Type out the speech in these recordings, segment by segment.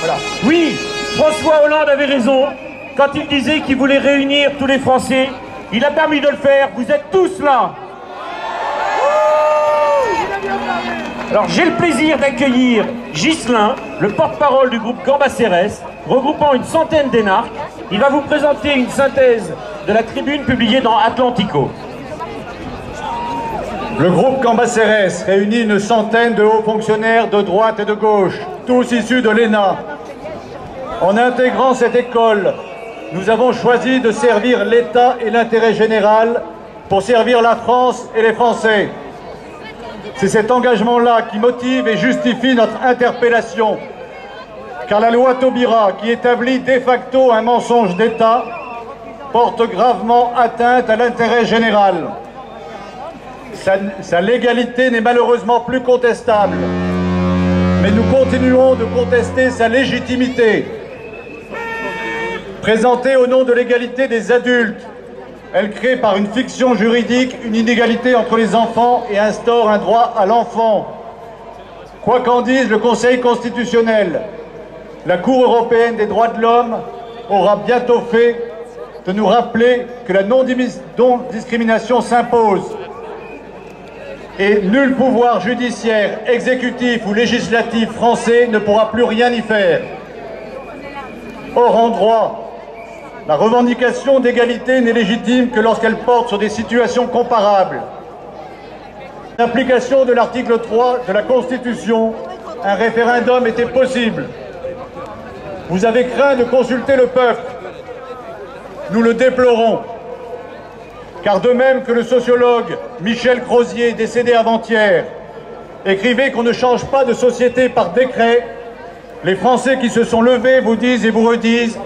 Voilà. Oui, François Hollande avait raison quand il disait qu'il voulait réunir tous les Français. Il a permis de le faire, vous êtes tous là. Alors j'ai le plaisir d'accueillir Ghislain, le porte-parole du groupe Cambacérès, regroupant une centaine d'énarques. Il va vous présenter une synthèse de la tribune publiée dans Atlantico. Le groupe Cambacérès réunit une centaine de hauts fonctionnaires de droite et de gauche, tous issus de l'ENA. En intégrant cette école, nous avons choisi de servir l'État et l'intérêt général pour servir la France et les Français. C'est cet engagement-là qui motive et justifie notre interpellation. Car la loi Taubira, qui établit de facto un mensonge d'État, porte gravement atteinte à l'intérêt général. Sa légalité n'est malheureusement plus contestable. Mais nous continuons de contester sa légitimité. Présentée au nom de l'égalité des adultes, elle crée par une fiction juridique une inégalité entre les enfants et instaure un droit à l'enfant. Quoi qu'en dise le Conseil constitutionnel, la Cour européenne des droits de l'homme aura bientôt fait de nous rappeler que la non-discrimination s'impose. Et nul pouvoir judiciaire, exécutif ou législatif français ne pourra plus rien y faire. Or, en droit, la revendication d'égalité n'est légitime que lorsqu'elle porte sur des situations comparables. En application de l'article 3 de la Constitution, un référendum était possible. Vous avez craint de consulter le peuple. Nous le déplorons. Car de même que le sociologue Michel Crozier, décédé avant-hier, écrivait qu'on ne change pas de société par décret, les Français qui se sont levés vous disent et vous redisent: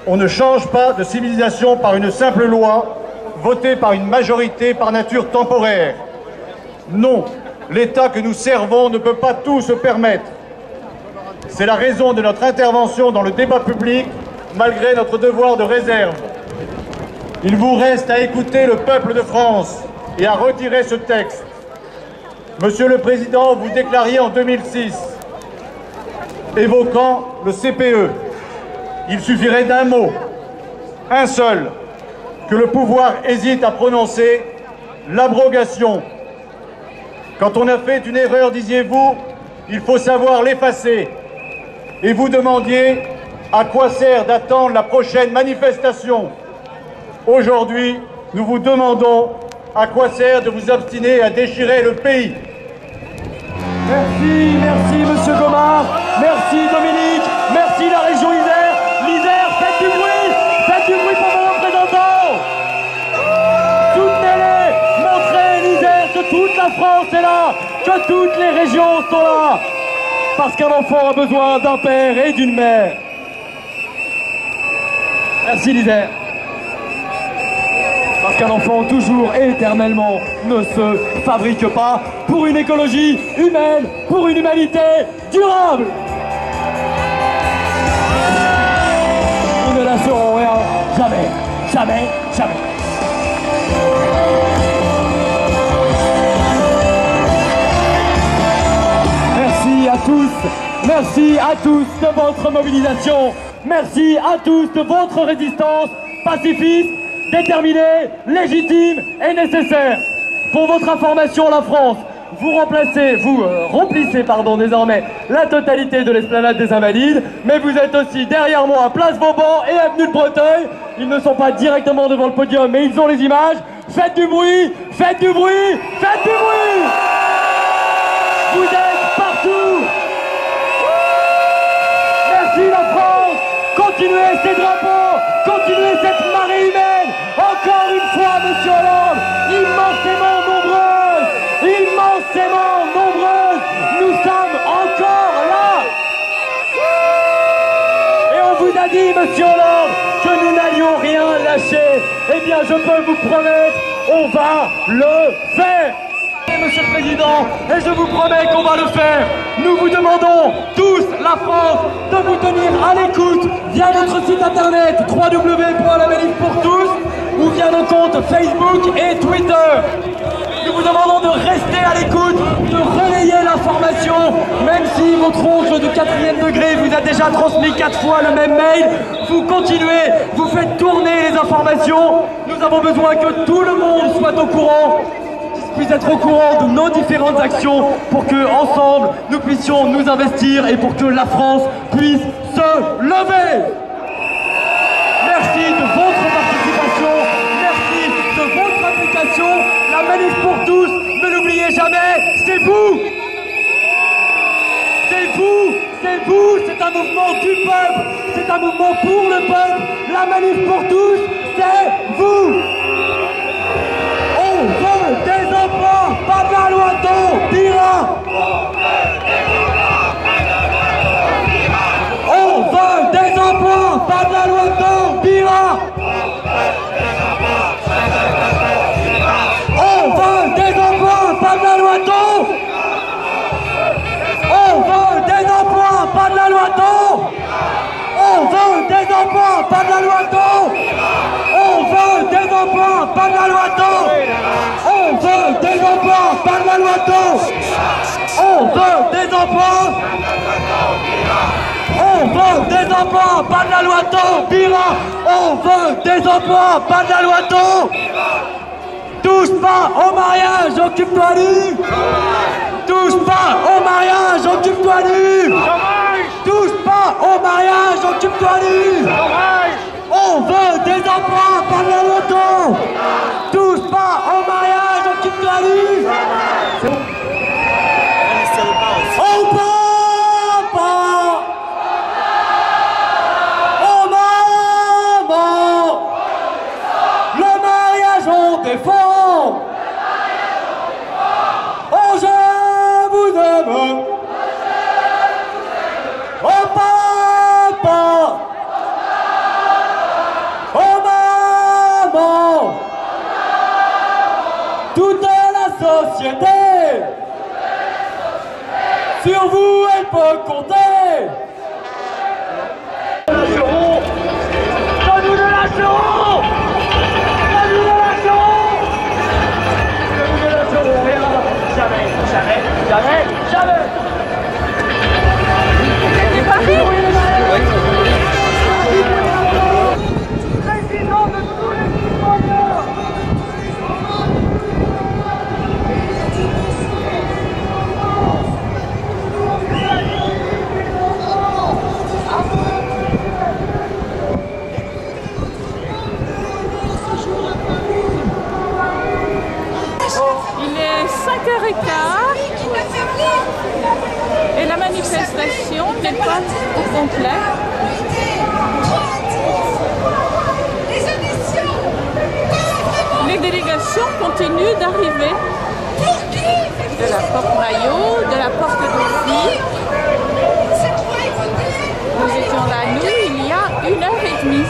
on ne change pas de civilisation par une simple loi, votée par une majorité par nature temporaire. Non, l'État que nous servons ne peut pas tout se permettre. C'est la raison de notre intervention dans le débat public, malgré notre devoir de réserve. Il vous reste à écouter le peuple de France et à retirer ce texte. Monsieur le Président, vous déclariez en 2006, évoquant le CPE, il suffirait d'un mot, un seul, que le pouvoir hésite à prononcer: l'abrogation. Quand on a fait une erreur, disiez-vous, il faut savoir l'effacer. Et vous demandiez à quoi sert d'attendre la prochaine manifestation. Aujourd'hui, nous vous demandons à quoi sert de vous obstiner à déchirer le pays. Merci Monsieur Gomard, merci Dominique, merci la région Isère. L'Isère, faites du bruit pour vos représentants. Soutenez-les, montrez l'Isère que toute la France est là, que toutes les régions sont là. Parce qu'un enfant a besoin d'un père et d'une mère. Merci l'Isère. Parce qu'un enfant, toujours et éternellement, ne se fabrique pas pour une écologie humaine, pour une humanité durable. Nous ne lâcherons rien, jamais, jamais, jamais. Merci à tous de votre mobilisation, merci à tous de votre résistance pacifiste, déterminée, légitime et nécessaire. Pour votre information, la France, vous remplissez désormais la totalité de l'esplanade des Invalides, mais vous êtes aussi derrière moi, place Vauban et avenue de Breteuil. Ils ne sont pas directement devant le podium, mais ils ont les images. Faites du bruit, faites du bruit, faites du bruit. Vous êtes partout. Merci la France. Continuez ces drapeaux, continuez cette marée humaine. Encore une fois, Monsieur Hollande, immensément nombreuses, nous sommes encore là. Et on vous a dit, Monsieur Hollande, que nous n'allions rien lâcher. Eh bien, je peux vous promettre, on va le faire. Monsieur le Président, et je vous promets qu'on va le faire. Nous vous demandons tous, la France, de vous tenir à l'écoute via notre site internet www.lamanifpourtous ou via nos comptes Facebook et Twitter. Nous vous demandons de rester à l'écoute, de relayer l'information, même si votre oncle de 4e degré vous a déjà transmis 4 fois le même mail. Vous continuez, vous faites tourner les informations. Nous avons besoin que tout le monde soit au courant, puisse être au courant de nos différentes actions pour que, ensemble, nous puissions nous investir et pour que la France puisse se lever. Merci de votre participation, merci de votre implication. La manif pour tous, ne l'oubliez jamais, c'est vous. C'est vous, c'est vous, c'est un mouvement du peuple, c'est un mouvement pour le peuple. La manif pour tous, c'est vous. On veut des emplois, pas de la loi Taubira. On veut des emplois, pas de la loi Taubira. On veut des emplois, pas de la loi Taubira. On veut des emplois, pas de la loi Taubira. On veut des emplois, pas de la loi Taubira. On veut des emplois, pas de la loi Taubira. On veut des emplois, pas de la loi Taubira. On veut des emplois. On veut des emplois, pas de la loi Taubira. On veut des emplois, pas de la loi Taubira. Touche pas au mariage, occupe-toi du. Touche pas au mariage, occupe-toi du. Touche pas au mariage, occupe-toi du. On veut des emplois, pas de la loi Taubira. Touche pas au mariage, occupe-toi du. On part pas. Oh maman. Le mariage on défend. Oh je vous aime. Oh papa. Oh maman. Toute la société. Sur vous elle peut compter. Nous ne lâcherons. Nous ne lâcherons. Nous ne lâcherons rien. Jamais, jamais, jamais, jamais. C'était Paris. Président de tous les citoyens. Il est 5h15 et la manifestation n'est pas au complet. Les délégations continuent d'arriver de la porte Maillot, de la porte Dauphine. Nous étions là, nous, il y a 1h30.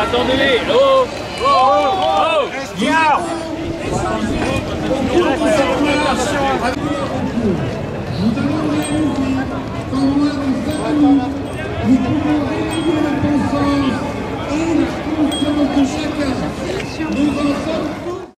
Attendez-les. Oh, oh, oh, oh. Yeah. Vous